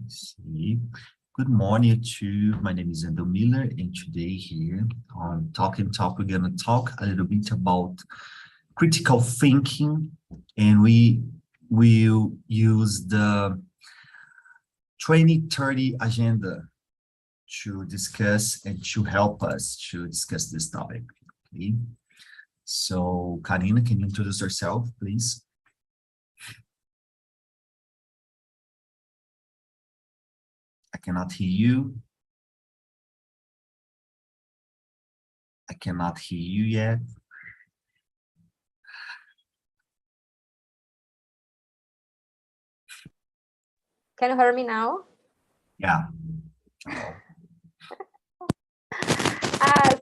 See. Good morning to my name is Endo Miller, and today here on Talk and Talk, we're gonna talk a little bit about critical thinking, and we will use the 2030 agenda to discuss and to help us to discuss this topic. Okay. So, Karina, can you introduce yourself, please? I cannot hear you. I cannot hear you yet. Can you hear me now? Yeah.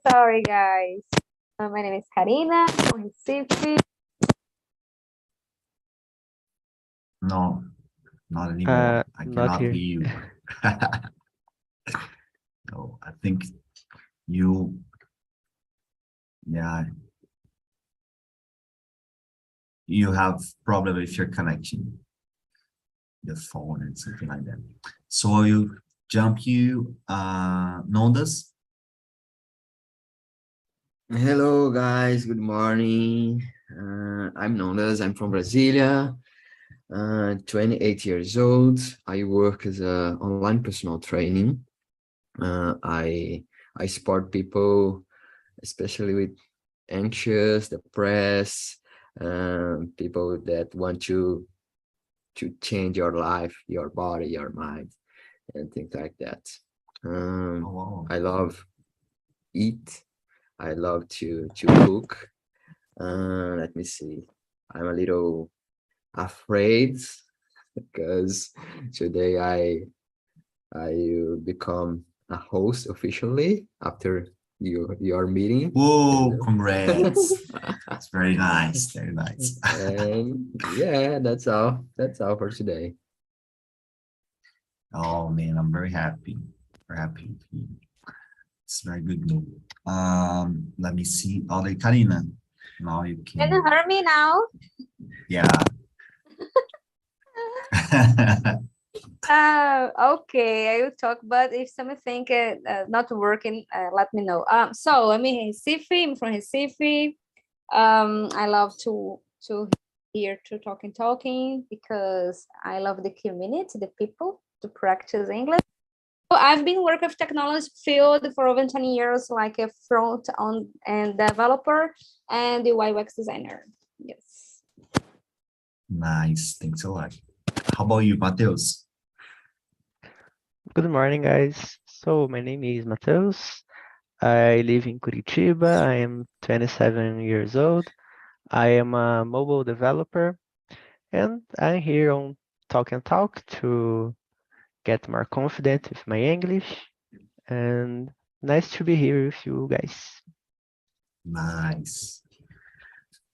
Sorry, guys. My name is Karina from Recife. No, not anymore. I Not cannot here. hear you. No, I think you, yeah, you have problem with your connection, the phone and something like that. So you jump you, Nondas. Hello guys, good morning. I'm Nondas, I'm from Brasilia, 28 years old. I work as a online personal training. I support people, especially with anxious, depressed, people that want to change your life, your body, your mind, and things like that. Oh, I love eat. I love to cook. Let me see. I'm a little afraid because today I will become a host officially after your meeting. whoa, congrats. That's very nice, very nice. And yeah, that's all. That's all for today. Oh man, I'm very happy. Very happy. It's very good news. Let me see. Oh, Karina. Now you Can you can. hear me now? Yeah. Okay, I will talk, but if something not working, let me know. So I'm in Recife, I'm from Recife. I love to hear to talking because I love the community, the people, to practice English. So I've been working with technology field for over 20 years, like a front on and developer and the UX designer. Yes. Nice. Thanks a lot. How about you, Mateus? Good morning, guys. So my name is Matheus. I live in Curitiba. I am 27 years old. I am a mobile developer, and I'm here on Talk and Talk to get more confident with my English. And nice to be here with you guys. Nice.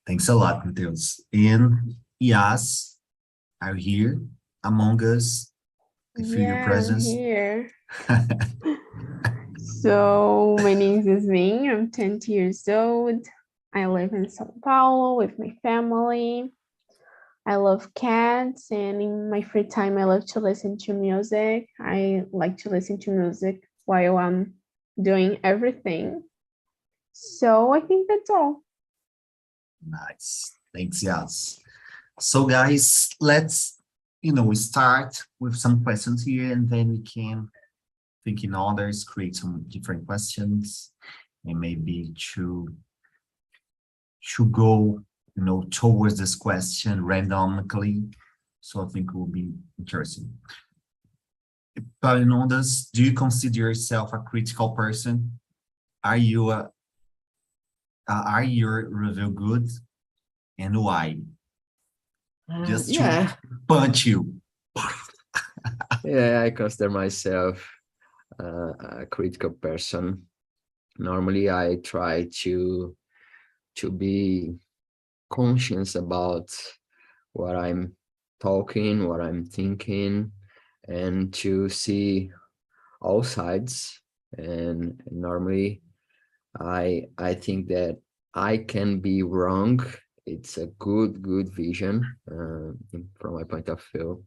Thanks a lot, Mateus. And Yas are here among us. I feel your presence. I'm here. So my name is Yasmin. I'm 20 years old. I live in São Paulo with my family. I love cats, and in my free time, I love to listen to music. I like to listen to music while I'm doing everything. So I think that's all. Nice. Thanks, Yas. So guys, let's, start with some questions here, and then we can think in others, create some different questions, and maybe to go, towards this question randomly. So I think it will be interesting. Parinondas, do you consider yourself a critical person? Are you review good, and why? Just Yeah, to punch you. yeah. I consider myself a critical person. Normally, I try to be conscious about what I'm talking, what I'm thinking, and to see all sides. And normally, I think that I can be wrong. It's a good vision from my point of view.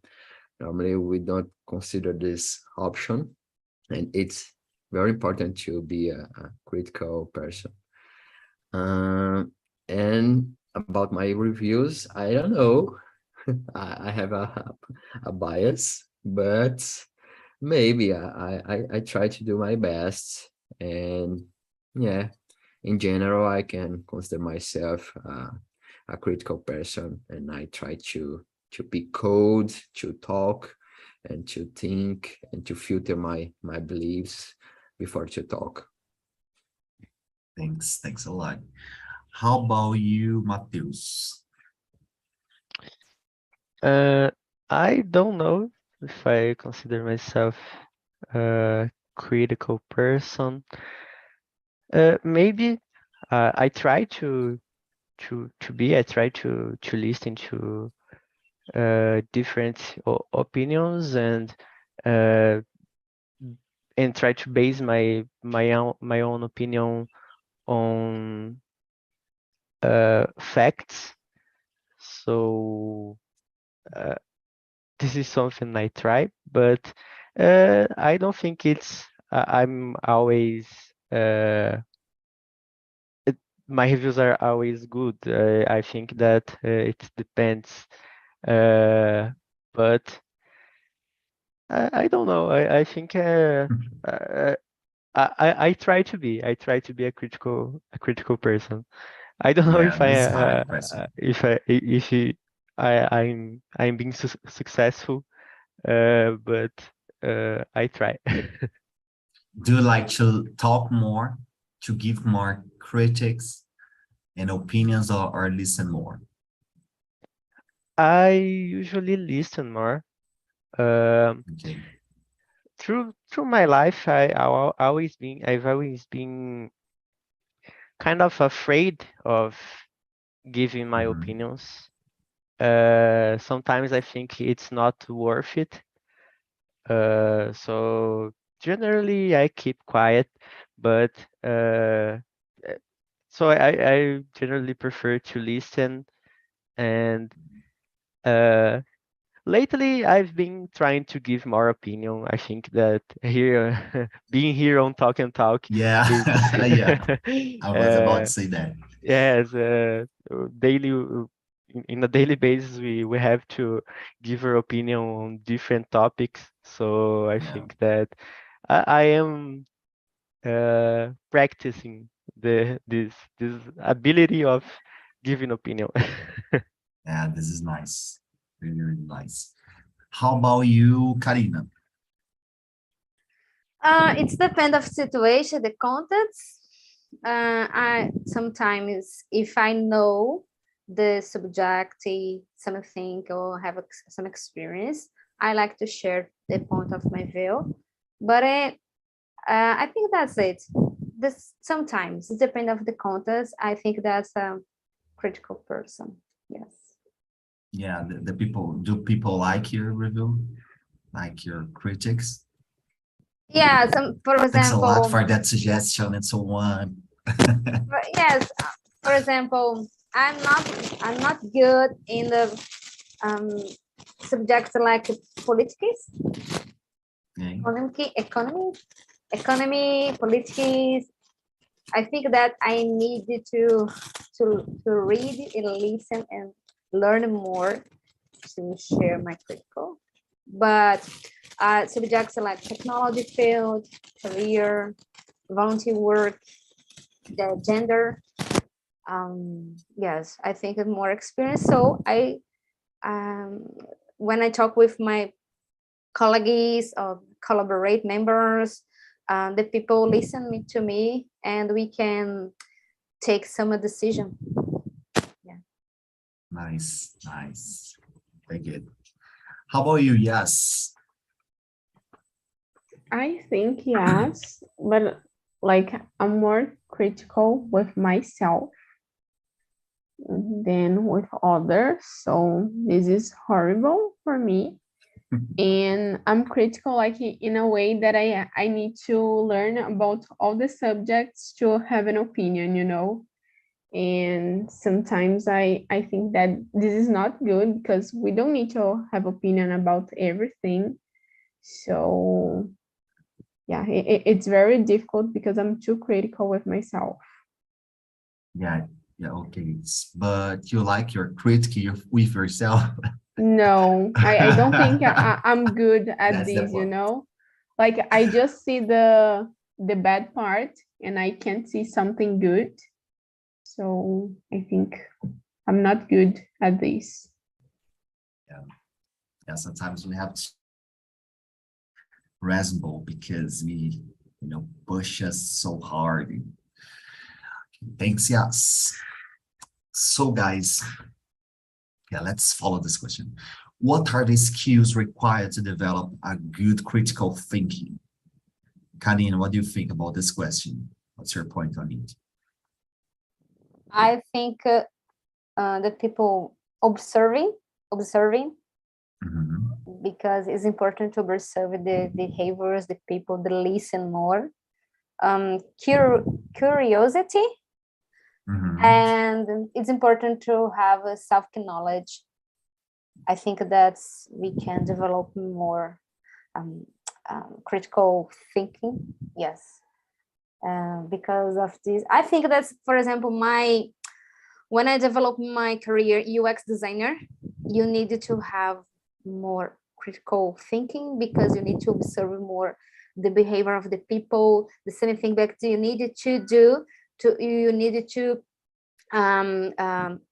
Normally, we don't consider this option, and it's very important to be a critical person. And about my reviews, I don't know. I have a bias, but maybe I try to do my best. And yeah, in general, I can consider myself a critical person, and I try to be cold, to talk, and to think, and to filter my beliefs before to talk. Thanks a lot. How about you, Mateus? I don't know if I consider myself a critical person. Maybe I try to be. I try to listen to different opinions uh, and try to base my own opinion on facts. So this is something I try, but I don't think it's I'm always my reviews are always good. I think that it depends, but I don't know. I think I try to be. I try to be a critical person. I don't know Yeah, if this is hard question. I'm being successful, but I try. Do you like to talk more, to give more critics and opinions, or listen more? I usually listen more. Okay. Through my life, I've always been kind of afraid of giving my Mhm. opinions. Sometimes I think it's not worth it. So generally I keep quiet, but so I generally prefer to listen. And lately I've been trying to give more opinion. I think that here being here on Talk and Talk, Yeah, it's yeah. I was about to say that. yes, daily in a daily basis we have to give our opinion on different topics. So I Yeah, think that I am practicing this ability of giving opinion. yeah. This is nice. Really, really nice. How about you, Karina? It's depend of situation, the context. I sometimes, if I know the subject, something, or have some experience, I like to share the point of my view. But I think that's it. This sometimes it depends of the context. I think that's a critical person. Yes. Yeah, the people, do people like your review? Like your critics? Yeah. Some, for Thanks a lot example, for that suggestion and so on. yes. For example, I'm not good in the um, subjects like politics, Okay. economy, politics. I think that I need to read and listen and learn more to share my critical. But subjects like technology field, career, volunteer work, the gender. Yes, I think I'm more experienced. So um, when I talk with my colleagues or collaborate members, the people listen to me, and we can take some decision. Yeah. Nice, nice. Very good. How about you? Yes. I think yes, but like I'm more critical with myself than with others. So this is horrible for me. And I'm critical like in a way that I need to learn about all the subjects to have an opinion, you know. And sometimes I think that this is not good because we don't need to have opinion about everything. So yeah, it's very difficult because I'm too critical with myself. Yeah, okay. But you like your critique with yourself. No, I don't think I'm good at That's the this, you point. know? Like I just see the bad part and I can't see something good. So I think I'm not good at this. Yeah, sometimes we have to reasonable because we, push us so hard. Thanks, yes. So guys, yeah, let's follow this question. What are the skills required to develop a good critical thinking? Karine, what do you think about this question? What's your point on it? I think the people observing, Mhm. because it's important to observe the behaviors, the people, the listen more. Curiosity, Mhm. and it's important to have a self-knowledge. I think that's we can develop more critical thinking. Yes, because of this, I think that's, for example, when I developed my career UX designer, you need to have more critical thinking because you need to observe more the behavior of the people, the same thing that you needed to do you needed to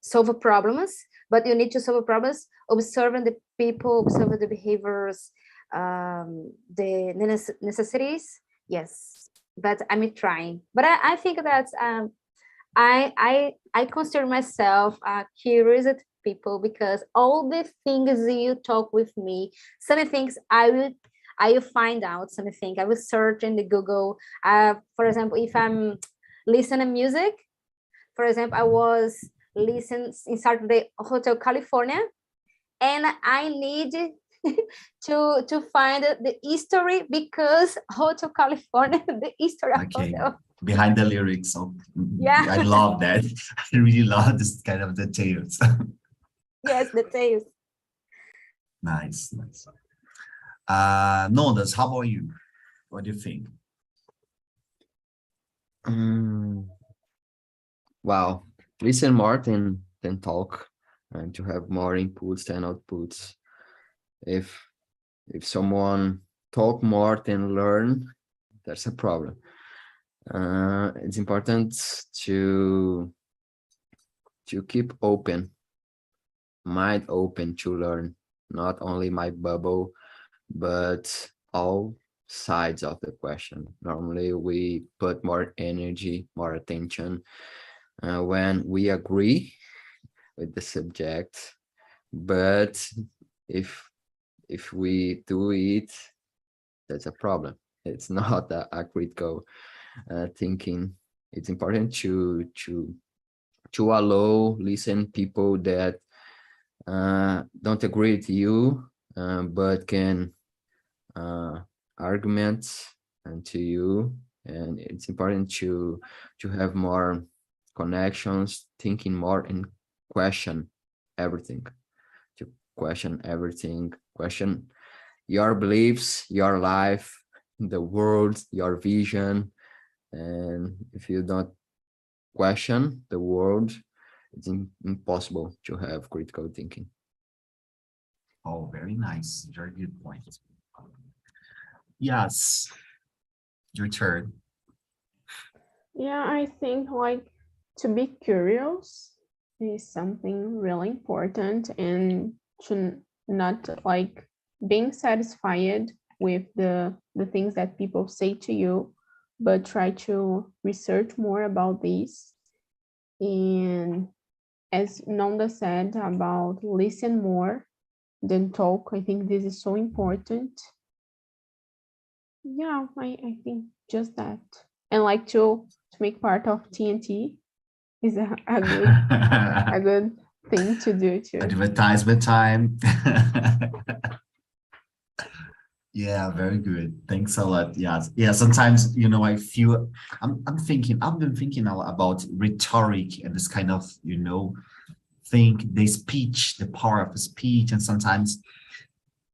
solve problems, but you need to solve problems observing the people, observing the behaviors, the necessities. Yes, but I'm trying. But I think that I consider myself a curious people because all the things you talk with me, some things I will find out, something I will search in the Google. For example, if I'm listening music, for example, I was listening in Saturday Hotel California, and I need to find the history because Hotel California, the history of Okay. hotel. Behind the lyrics. So Yeah. I love that. I really love this kind of details. Yes, the taste. Nice. Nondas, how about you? What do you think? Wow, listen more than talk, and to have more inputs than outputs. If someone talk more than learn, that's a problem. It's important to keep mind open to learn, not only my bubble, but all sides of the question. Normally, we put more energy, more attention when we agree with the subject, but if we do it, that's a problem. It's not a critical thinking. It's important to allow listen people that don't agree with you, but can argument and to you. And it's important to have more connections, thinking more, and question everything. To question everything, question your beliefs, your life, the world, your vision. And if you don't question the world, it's impossible to have critical thinking. Oh, very nice. Very good point. Yes. Your turn. Yeah, I think like to be curious is something really important, and to not like being satisfied with the things that people say to you, but try to research more about this. And as Nonda said about listen more than talk, I think this is so important. Yeah, I think just that. And like to make part of TNT is a good thing to do too. Advertisement time. Yeah, very good. Thanks a lot. Yes. Yeah, sometimes, I feel I've been thinking a lot about rhetoric and this kind of, think the speech, the power of speech, and sometimes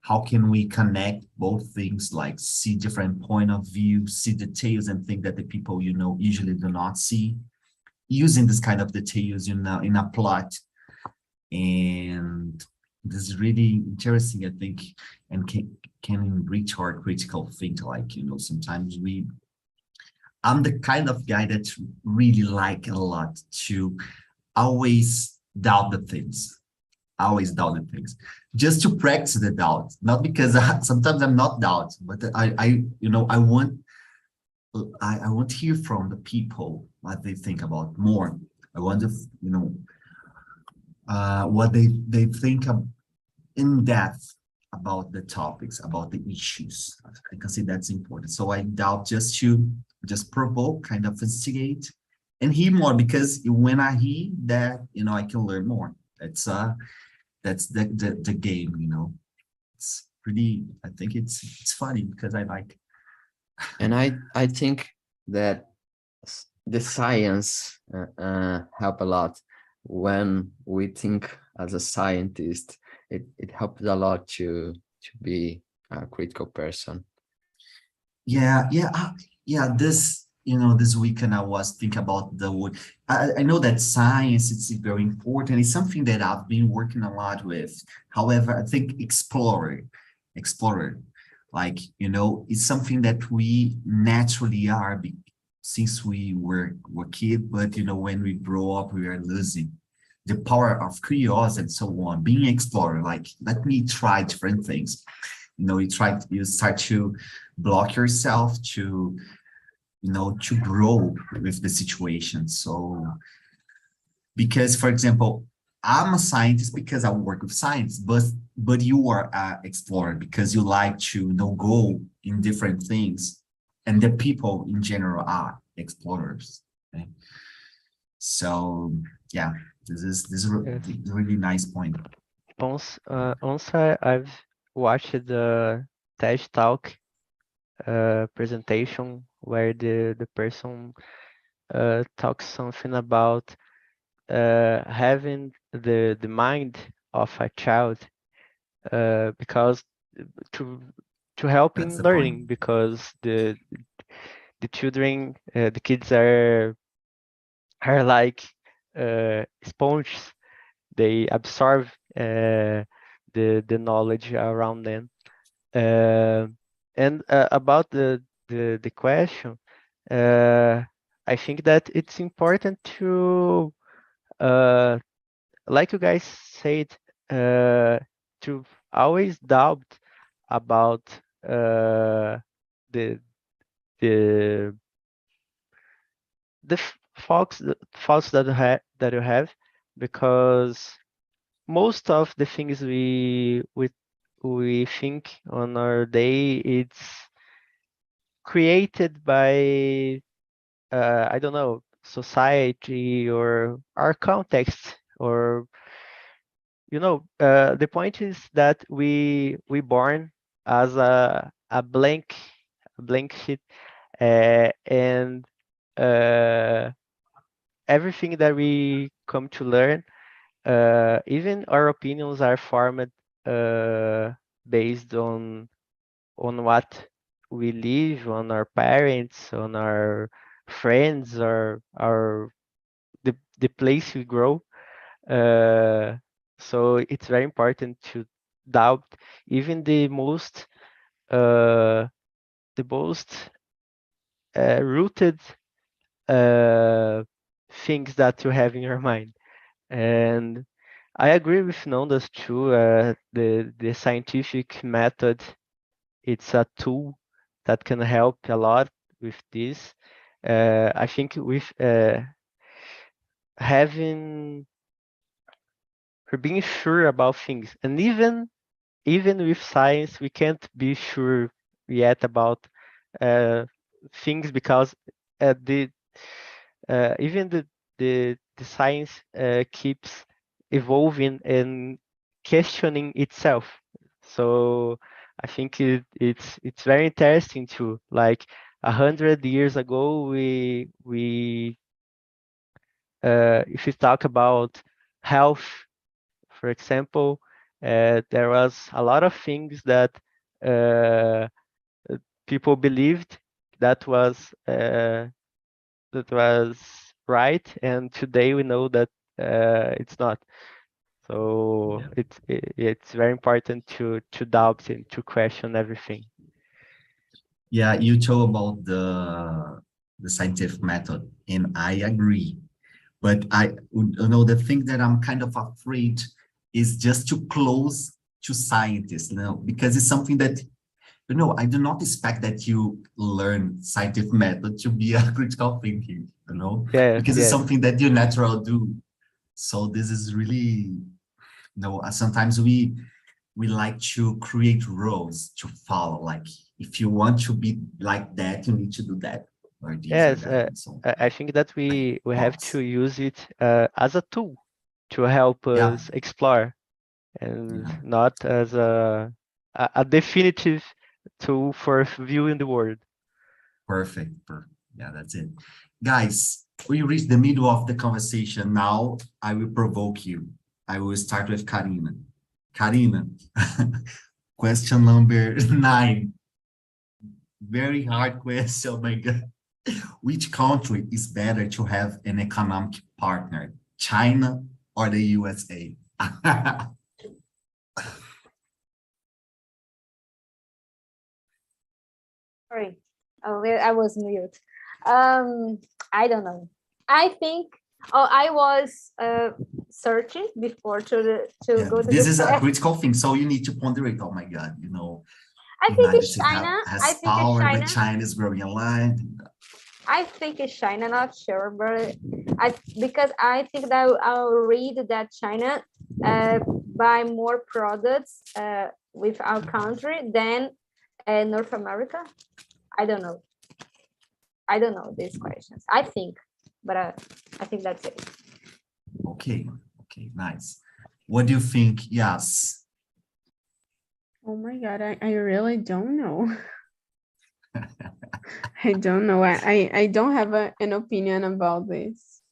how can we connect both things, like see different point of view, see details and think that the people, usually do not see, using this kind of details, in a plot. And this is really interesting, I think, and can enrich our critical think. Like, sometimes I'm the kind of guy that really like a lot to always doubt the things, always doubt the things, just to practice the doubt, not because sometimes I'm not doubt, but I want to hear from the people what they think about more. I want to, what they think of in depth about the topics, about the issues. I can say that's important. So I doubt just provoke, kind of instigate, and hear more, because when I hear that, I can learn more. That's the game, It's pretty. I think it's funny because I like. And I think that the science help a lot when we think as a scientist. It helps a lot to be a critical person. Yeah, yeah. This weekend I was thinking about the word. I know that science is very important. It's something that I've been working a lot with. However, I think explorer, like, it's something that we naturally are, since we were kid. But when we grow up, we are losing the power of curiosity and so on. Being explorer, like, let me try different things. You start to block yourself to grow with the situation. So, because, for example, I'm a scientist because I work with science, but you are an explorer because you like to, go in different things, and the people in general are explorers. Okay? So, yeah, this is a Yes. really nice point. Once I've watched the TED Talk presentation where the person talks something about having the mind of a child, because to help That's in the point. learning, because the children, the kids are like sponges. They absorb the knowledge around them. And about the question, I think that it's important to, like you guys said, to always doubt about the the faults that you have, because most of the things we think on our day, it's created by I don't know, society or our context, or the point is that we born as a blank sheet, and everything that we come to learn, even our opinions are formed based on what we live, on our parents, on our friends, or our the place we grow. So it's very important to doubt even uh, the most rooted things that you have in your mind. And I agree with Nondas too. The scientific method, it's a tool that can help a lot with this. I think with having for being sure about things, and even with science, we can't be sure yet about things, because the even the science keeps evolving and questioning itself. So I think it's very interesting to, like, 100 years ago, if you talk about health, for example, there was a lot of things that uh, people believed that was right, and today we know that it's not. So Yeah. it's very important to doubt and to question everything. Yeah, you told about the scientific method, and I agree. But the thing that I'm kind of afraid is just to close to scientists, because it's something that, I do not expect that you learn scientific method to be a critical thinking, Yes, because it's yes. something that you natural do. So this is really, sometimes we like to create rules to follow. Like, if you want to be like that, you need to do that, or this or Yes, that. And so, I think that we have to thoughts. use it as a tool to help Yeah, us explore, and yeah, not as a definitive tool for viewing the world. perfect. Yeah, that's it. Guys, we reached the middle of the conversation. Now I will provoke you. I will start with Karina. Karina, question number 9. Very hard question, oh my God. Which country is better to have an economic partner, China or the USA? Sorry. Oh, I was mute. I don't know. I think. Oh, I was searching before to Yeah, go to this this is a class. critical thing, so you need to ponderate. Oh my God, I think United it's States China. I has think it's power, but China. China is growing a lot. I think it's China. Not sure, but because I think that I'll read that China buy more products with our country than North America. I don't know. I don't know these questions. I think, but I think that's it. Okay, nice. What do you think? Yes. Oh my God, I really don't know. I don't know. I don't have an opinion about this.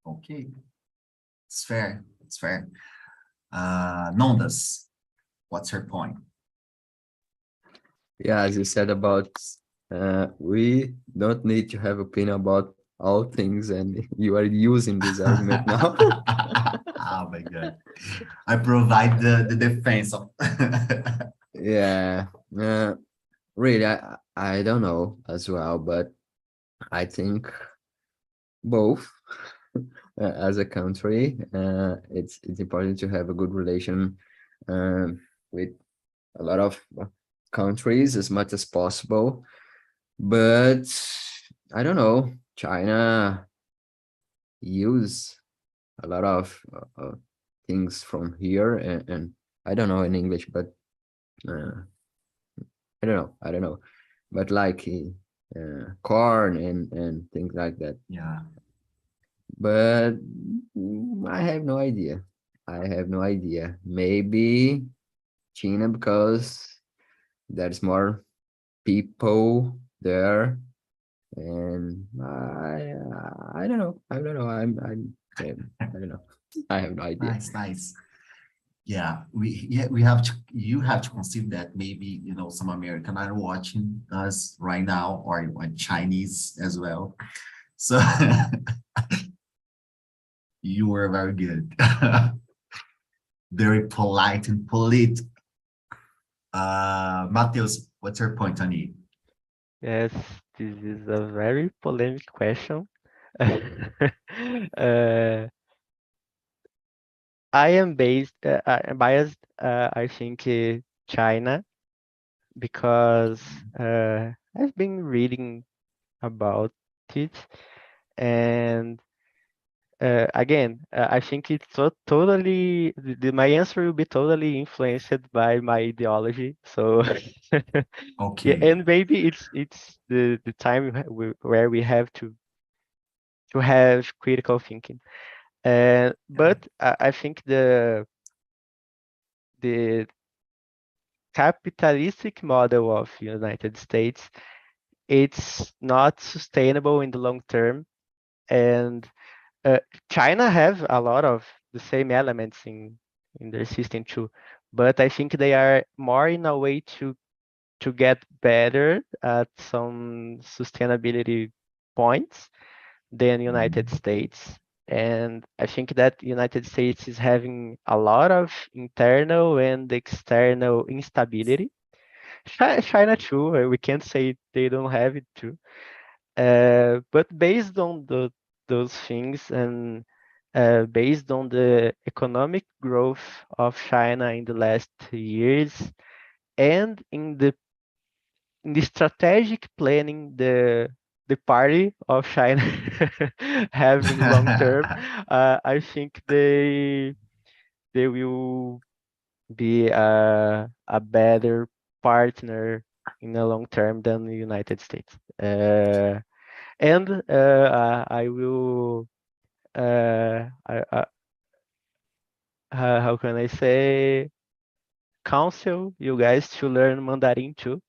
Okay, it's fair. It's fair. Nondas, what's her point? Yeah, as you said about we don't need to have opinion about all things, and you are using this argument now. Oh my God. I provide the defense of. Yeah, really, I don't know as well, but I think both. As a country, it's important to have a good relation with a lot of countries as much as possible. But I don't know, China use a lot of things from here, and I don't know in English, but I don't know, but like corn and things like that. Yeah. But I have no idea. Maybe China, because there's more people there, and I don't know. I don't know. I don't know. I have no idea. Nice. Yeah, we have to. You have to consider that maybe some American are watching us right now, or Chinese as well. So you were very good, very polite and polite. Mateus, what's your point on it? Yes, this is a very polemic question. uh, I'm biased. I think China, because I've been reading about it, and again, I think it's totally. My answer will be totally influenced by my ideology. So, yeah, Okay. and maybe it's the time where we have to have critical thinking. Yeah. But I think the capitalistic model of United States, it's not sustainable in the long term. And China have a lot of the same elements in their system too, but I think they are more in a way to get better at some sustainability points than United States. And I think that United States is having a lot of internal and external instability. China too, we can't say they don't have it too. But based on those things and based on the economic growth of China in the last years and in the strategic planning the party of China have in the long term, I think they will be a better partner in the long term than the United States. And I will how can I say, counsel you guys to learn Mandarin too.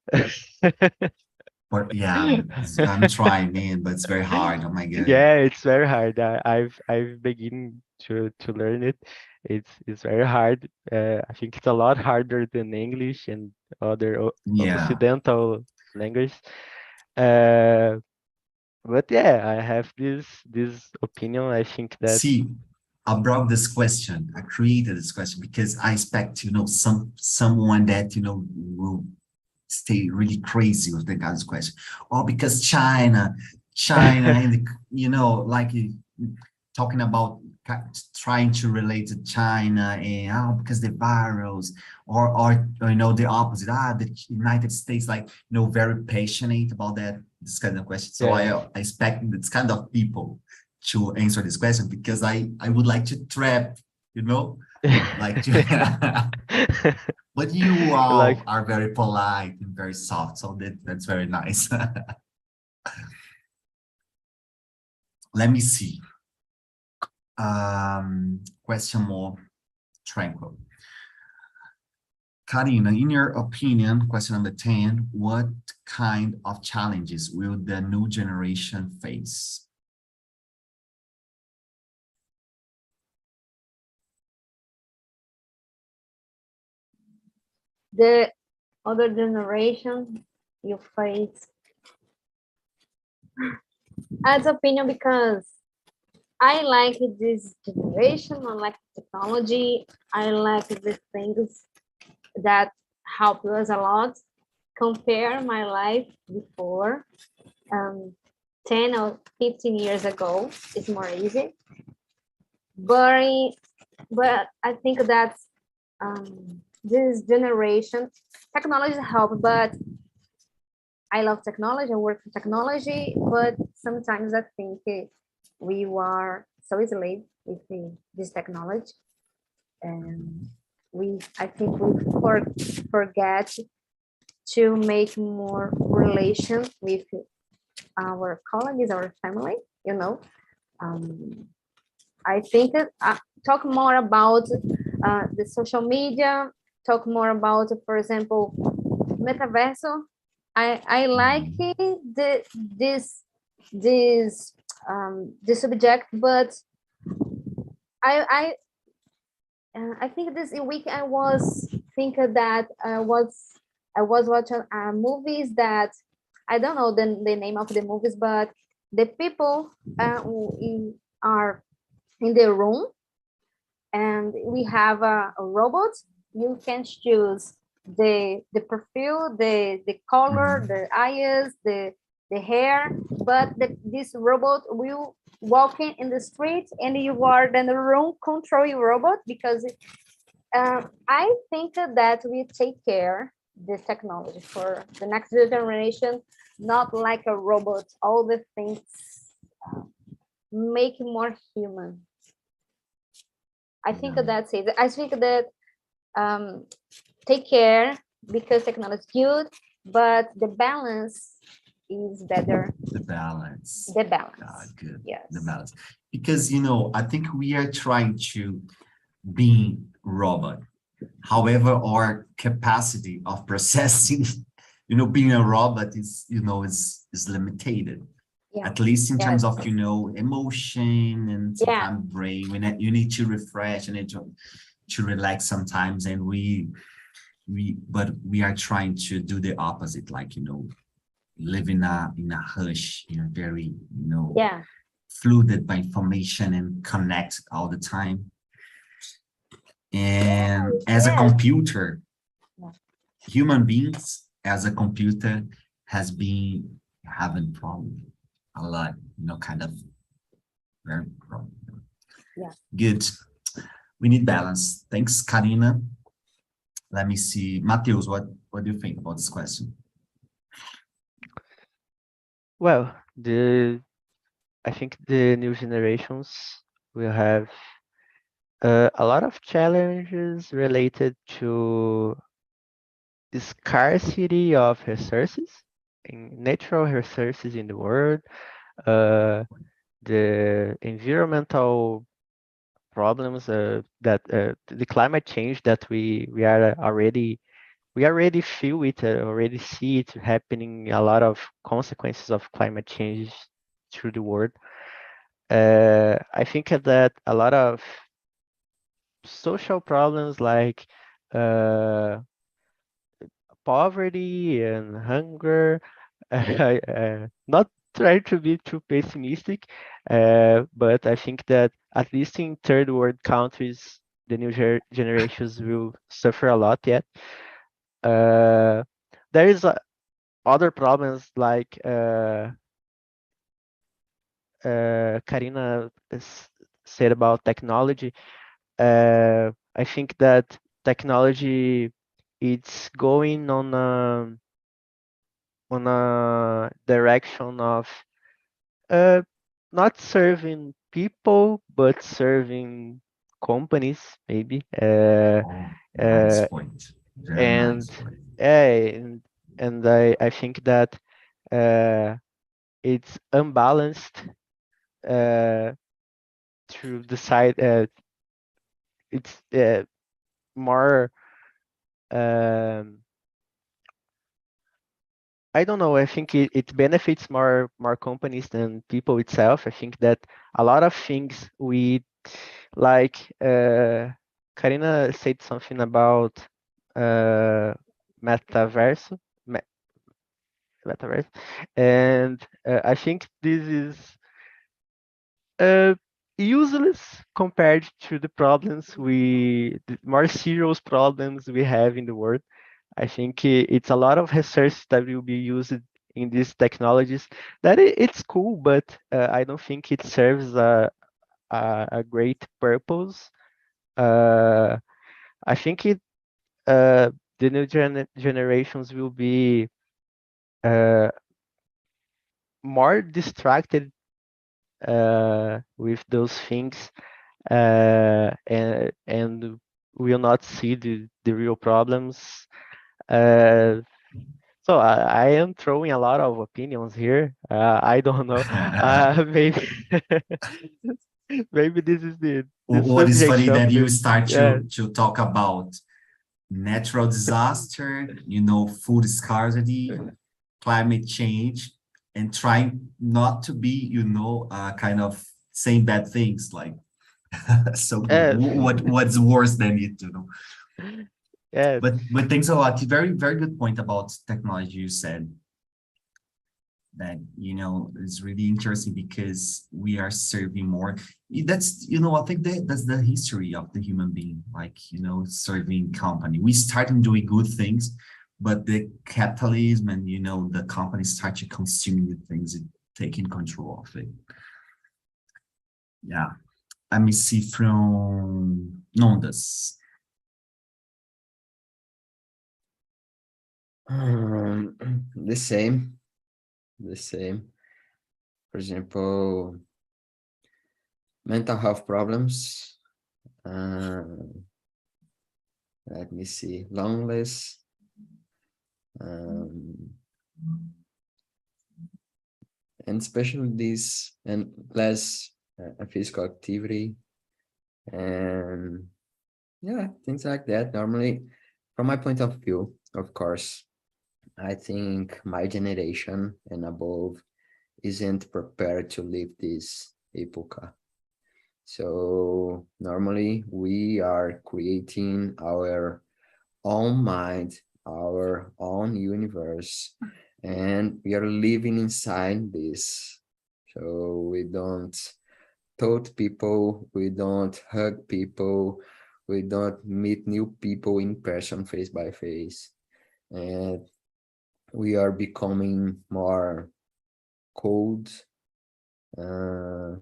But yeah, I'm trying, man, but it's very hard. Oh my God. Yeah, it's very hard. I've begun to learn it. It's very hard. I think it's a lot harder than English and other Yeah. Occidental language. But yeah, I have this opinion. I think that See, I brought this question. I created this question because I expect, someone that, will stay really crazy with the guy's question. Oh, because China, and, like talking about trying to relate to China and because the virus or the opposite, the United States, very passionate about this kind of question. So Yeah. I expect this kind of people to answer this question because I would like to trap, like but you all Like- are very polite and very soft, so that's very nice. Let me see. Question more tranquil. Karina, in your opinion, question number 10, what kind of challenges will the new generation face? The other generation you face. As opinion, because I like this generation, I like technology, I like the things that help us a lot. Compare my life before 10 or 15 years ago, it's more easy. But I think that this generation, technology help, but I love technology, I work for technology, but sometimes I think we are so isolated with this technology. And I think we forget to make more relation with our colleagues, our family, I think talk more about the social media, talk more about, for example, metaverso. I like this subject, but I think this week I was thinking that I was watching movies that I don't know the name of the movies, but the people who are in the room, and we have a robot. You can choose the profile, the color, the eyes, the hair, but this robot will walk in the street, and you are in the room control your robot, because I think that we take care this technology for the next generation, not like a robot. All the things make more human. I think that's it. I think that take care, because technology is good, but the balance is better. The balance. Good. Yes. The balance. Because, I think we are trying to be robot, However, our capacity of processing, being a robot is limited. Yeah. At least in terms Yes. of, emotion and Yeah. sometimes brain, you need to refresh and to relax sometimes. And but we are trying to do the opposite, like, live in a hush, very, Yeah. flooded by information and connect all the time. And as a Yes. computer, Yeah. human beings as a computer has been having problem a lot, kind of very problem. Yeah. Good. We need balance. Thanks, Karina. Let me see. Mateus, what do you think about this question? Well, I think the new generations will have a lot of challenges related to the scarcity of resources, natural resources in the world, the environmental problems that the climate change that we already feel it, already see it happening, a lot of consequences of climate change through the world. I think that a lot of social problems like uh, poverty and hunger, not trying to be too pessimistic, but I think that at least in third world countries, the new generations will suffer a lot yet. There is other problems like Karina said about technology. I think that technology it's going on a direction of uh, not serving people but serving companies maybe Oh, nice uh, point. Very nice and point. I think that uh, it's unbalanced uh, to the side it's more um, I don't know. I think it benefits more companies than people itself. I think that a lot of things we like Karina said something about uh metaverse me- metaverse, and I think this is uh useless compared to the problems the more serious problems we have in the world. I think it's a lot of research that will be used in these technologies that it's cool, but I don't think it serves a great purpose. Uh, I think the new generations will be uh, more distracted with those things and will not see the real problems. Uh, So I am throwing a lot of opinions here. I don't know. Maybe maybe this is the What is subject funny of that you the start yeah to talk about natural disaster, food scarcity, climate change, and trying not to be, kind of saying bad things like so good. yeah What's worse than it, yeah But thanks a lot. Very, very good point about technology you said that, is really interesting because we are serving more. That's, I think that's the history of the human being, like, serving company. We started doing good things, but the capitalism and, the companies start to consume the things and taking control of it. Yeah. Let me see from Nondas. The same. For example, mental health problems. Let me see, loneliness. And especially this and less physical activity and Yeah, things like that. Normally, from my point of view, of course, I think my generation and above isn't prepared to live this epoch. So normally we are creating our own mind, our own universe, and we are living inside this. So we don't touch people, we don't hug people, we don't meet new people in person face by face. And we are becoming more cold, and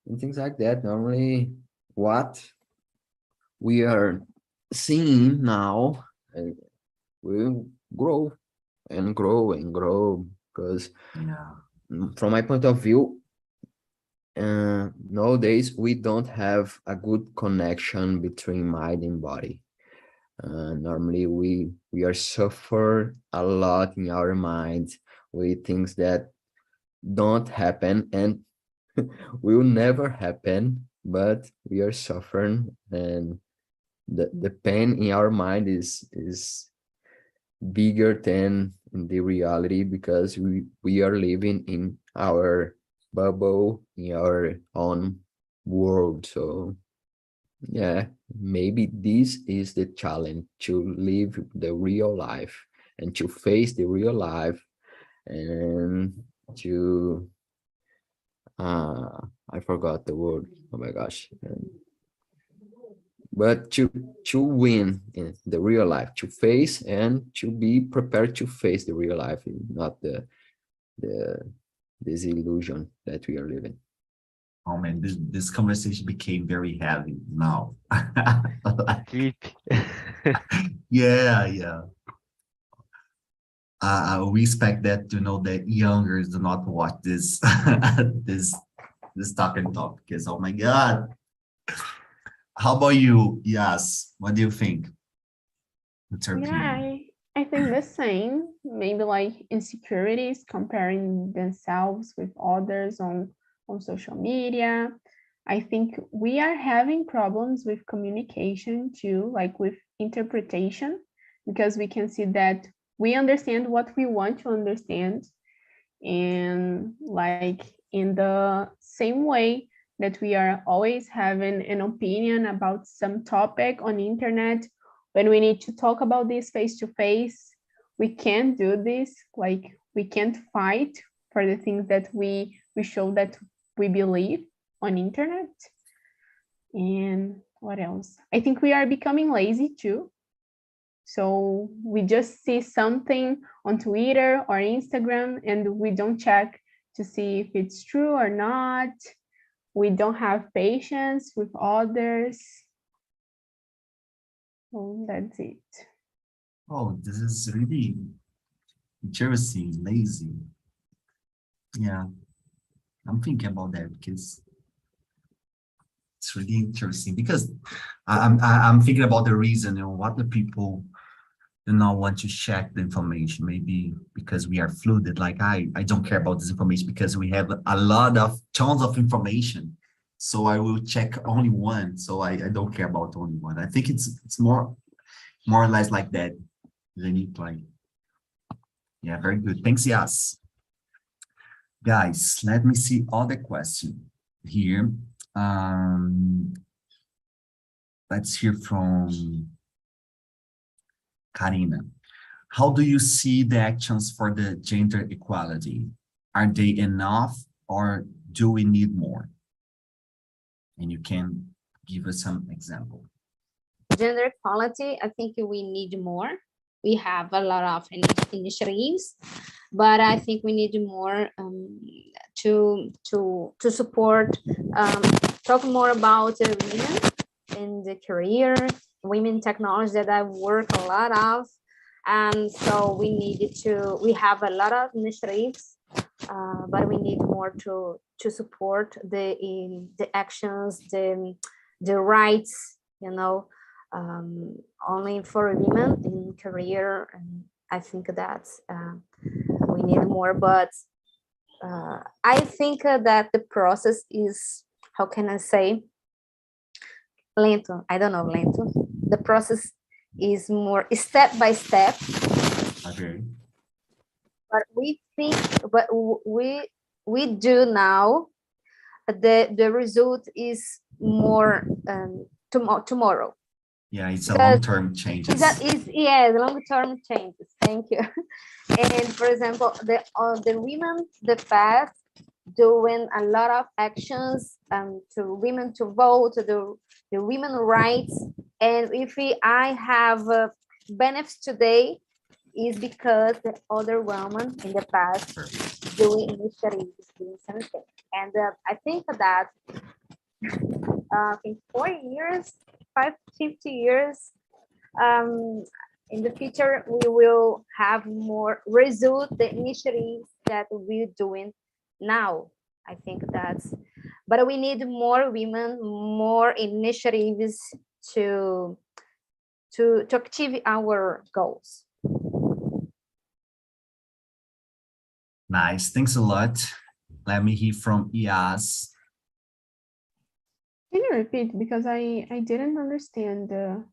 and things like that. Normally, what we are seeing now will grow and grow and grow, because Yeah. from my point of view, nowadays we don't have a good connection between mind and body. Normally we are suffer a lot in our mind with things that don't happen and will never happen, but we are suffering, and the pain in our mind is bigger than in the reality, because we are living in our bubble, in our own world. So yeah, maybe this is the challenge, to live the real life and to face the real life, and to I forgot the word, oh my gosh. But to win in the real life, to face and to be prepared to face the real life, not the this illusion that we are living. Oh man, this conversation became very heavy now. Deep. Yeah, yeah. We expect that the youngers do not watch this this talk and talk, because oh my God. How about you? Yes. What do you think? What's your Yeah, opinion? I think the same. Maybe like insecurities, comparing themselves with others on social media. I think we are having problems with communication too, like with interpretation, because we can see that we understand what we want to understand, and like in the same way that we are always having an opinion about some topic on internet, when we need to talk about this face to face, we can't do this. Like we can't fight for the things that we show that we believe on internet. And what else? I think we are becoming lazy too. So we just see something on Twitter or Instagram and we don't check to see if it's true or not. We don't have patience with others. So that's it. Oh, this is really interesting, lazy. Yeah, I'm thinking about that because it's really interesting, because I'm thinking about the reason, what the people do not want to check the information. Maybe because we are flooded. Like I don't care about this information because we have a lot of tons of information. So I will check only one. So I don't care about only one. I think it's more or less like that. They need like, yeah, very good. Thanks, Yas. Guys, let me see all the question here. Let's hear from Karina. How do you see the actions for the gender equality? Are they enough or do we need more? And you can give us some example. Gender equality, I think we need more. We have a lot of initiatives, but I think we need more to support, talk more about women in the career, women technology that I work a lot of. And so we have a lot of initiatives, but we need more to support the actions, the rights, only for women in career. And I think that we need more, but I think that the process is, how can I say, lento. I don't know, lento. The process is more step by step. Okay. But we think, but we do now. The result is more tomorrow. Yeah, it's a Because long-term changes. Yeah, the long-term changes. Thank you. And for example, the women, the past, doing a lot of actions to women to vote, the women rights, and if I have benefits today, is because the other women in the past doing initiatives, doing something, and I think that in 4 years, 50 years, in the future, we will have more result, the initiatives that we're doing now. I think that's, but we need more women, more initiatives to achieve our goals. Nice, thanks a lot. Let me hear from Ias. Can you repeat? Because I didn't understand the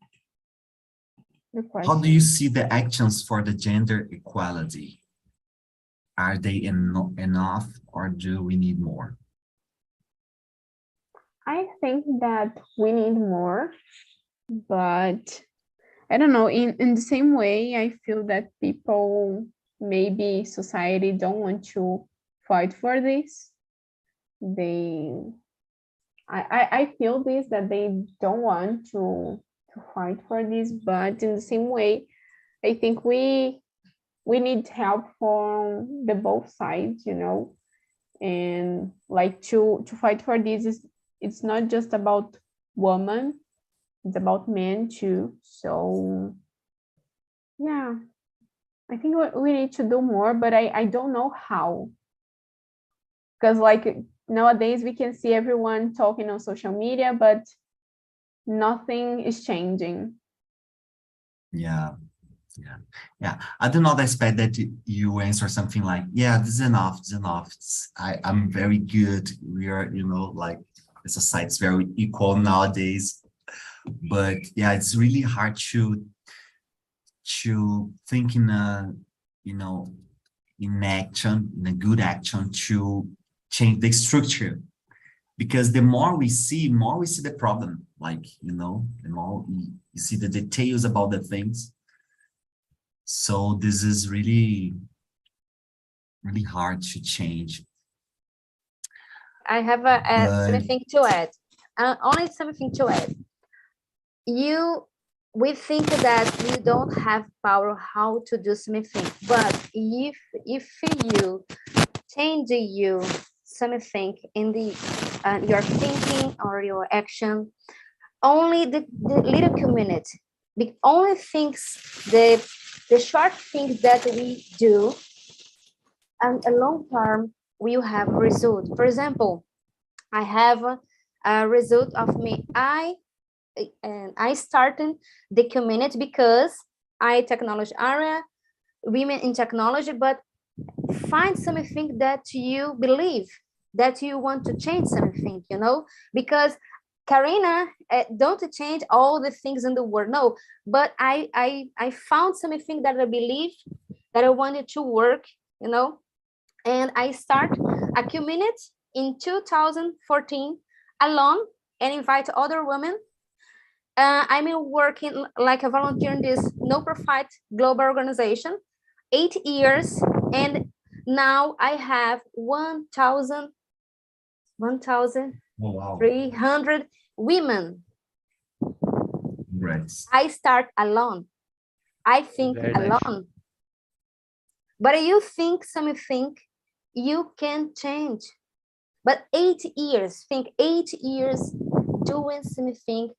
question. How do you see the actions for the gender equality? Are they enough or do we need more? I think that we need more, but I don't know, in the same way, I feel that people, maybe society, don't want to fight for this. I feel this, that they don't want to fight for this, but in the same way, I think we need help from the both sides, you know, and like to fight for this it's not just about women, it's about men too. So yeah, I think we need to do more, but I don't know how, because like nowadays we can see everyone talking on social media, but nothing is changing. Yeah. I do not expect that you answer something like, yeah, this is enough, I'm very good. We are, like the society's very equal nowadays. But yeah, it's really hard to think in a, in action, in a good action to change the structure. Because the more we see the problem, like, the more you see the details about the things. So this is really, really hard to change. I have something to add. Only something to add. We think that you don't have power how to do something, but if you change something in the your thinking or your action, only the little community, the only things, the short things that we do, and a long term will have result. For example, I have a result of me. I started the community because I technology area, women in technology, but find something that you believe, that you want to change something, because Karina, don't change all the things in the world, no, but I found something that I believe, that I wanted to work, and I start a community in 2014 alone and invite other women. I'm working like a volunteer in this no-profit global organization, 8 years, and now I have 1,300 women. Right. I start alone. I think Very alone. nice. But you think something you can change. But 8 years, think 8 years doing something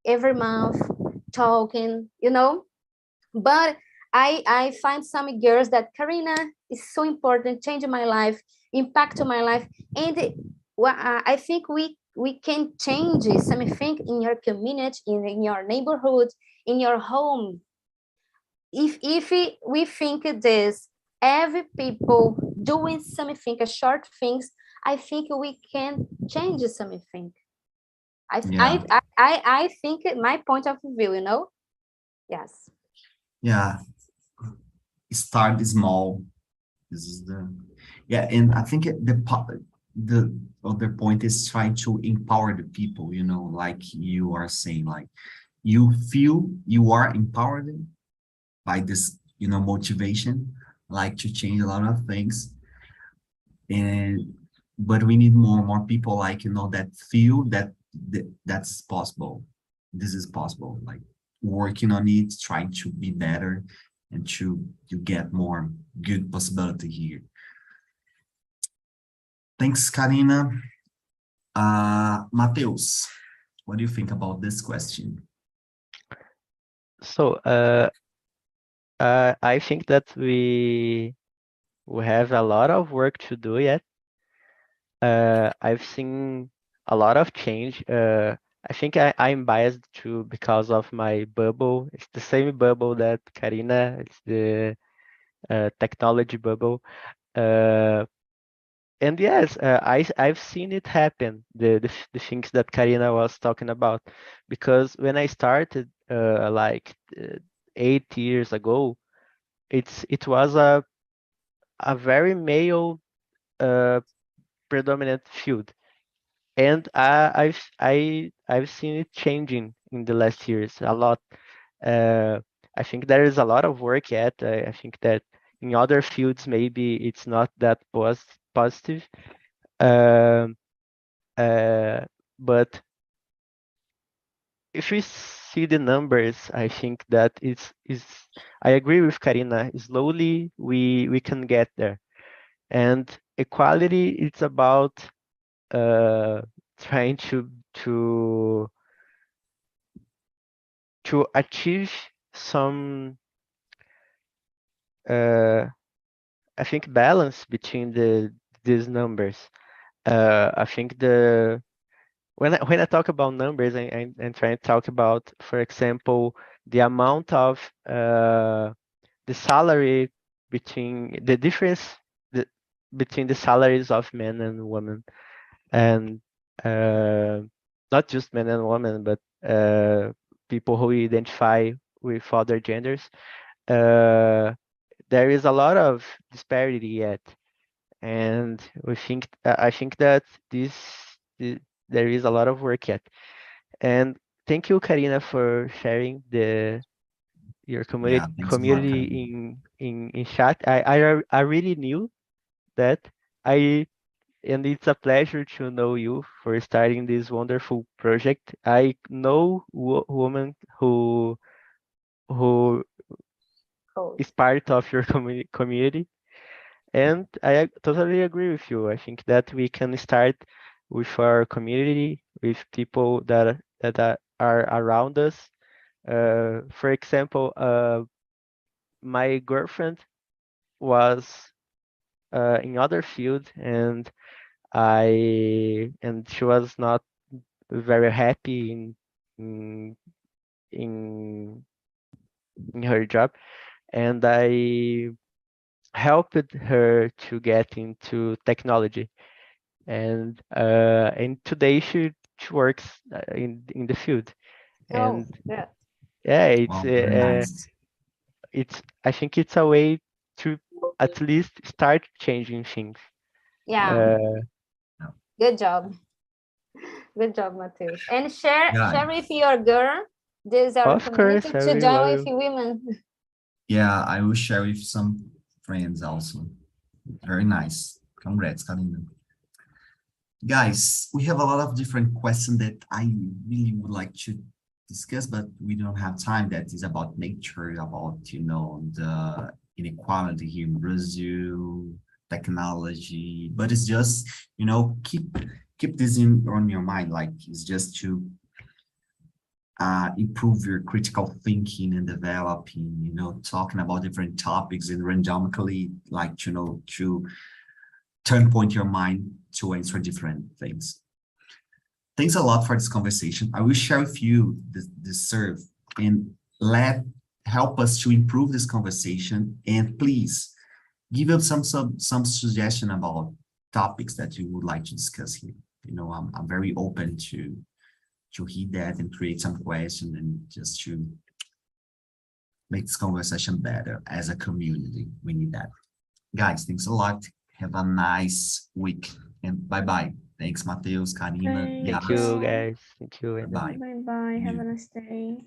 every month, talking, But I find some girls that Karina is so important, changing my life, impact my life. And I think we can change something in your community, in your neighborhood, in your home. If we think this, every people doing something, a short things, I think we can change something. Yeah. I think my point of view, you know? Yes. Yeah, start small. This is the, yeah, and I think the other point is trying to empower the people, you know, like you are saying, like you feel you are empowered by this, you know, motivation, like to change a lot of things. And but we need more and more people, like, you know, that feel that that's possible. This is possible, like working on it, trying to be better, and to get more good possibility here. Thanks, Karina. Mateus, what do you think about this question? So I think that we have a lot of work to do yet. I've seen a lot of change. I think I'm biased too because of my bubble. It's the same bubble that Karina. It's the technology bubble. And yes, I've seen it happen. The things that Karina was talking about, because when I started like 8 years ago, it was a very male predominant field, and I've seen it changing in the last years a lot. Uh, I think there is a lot of work yet. I think that in other fields maybe it's not that positive. Um, but if we see the numbers, I think that is I agree with Karina. Slowly we can get there, and equality it's about trying to achieve some I think balance between these numbers. I think when I talk about numbers, I'm trying to talk about, for example, the amount of the salary between the difference the, between the salaries of men and women, and not just men and women, but people who identify with other genders. There is a lot of disparity yet, and I think that there is a lot of work yet. And thank you, Karina, for sharing your Yeah, thanks a lot, community Karina. in chat. I really knew that. And it's a pleasure to know you for starting this wonderful project. I know woman who Cool. is part of your community, and I totally agree with you. I think that we can start with our community, with people that are around us. For example, my girlfriend was in other field, and she was not very happy in in in her job, and I helped her to get into technology, and today she works in the field, Oh, and yeah. yeah, Wow, very nice. it's I think it's a way to at least start changing things. Yeah. Uh, Good job. Good job, Mateus. And share Yeah, with your girl. There's our of community course, I to will. join with women. yeah, I will share with some friends also. Very nice. Congrats, Karina. Guys, we have a lot of different questions that I really would like to discuss, but we don't have time. That is about nature, about, you know, the inequality here in Brazil, technology, but it's just, you know, keep this in on your mind. Like, it's just to improve your critical thinking and developing, you know, talking about different topics and randomically, like, you know, to turn point your mind to answer different things. Thanks a lot for this conversation. I will share with you this serve and help us to improve this conversation. And please give us some suggestion about topics that you would like to discuss here. You know, I'm very open hear that and create some question and just to make this conversation better as a community. We need that. Guys, thanks a lot. Have a nice week and bye-bye. Thanks, Mateus, Karina, Thank Thank Yas. you, you. guys. Thank you. And Bye. Bye bye. Have You. a nice day.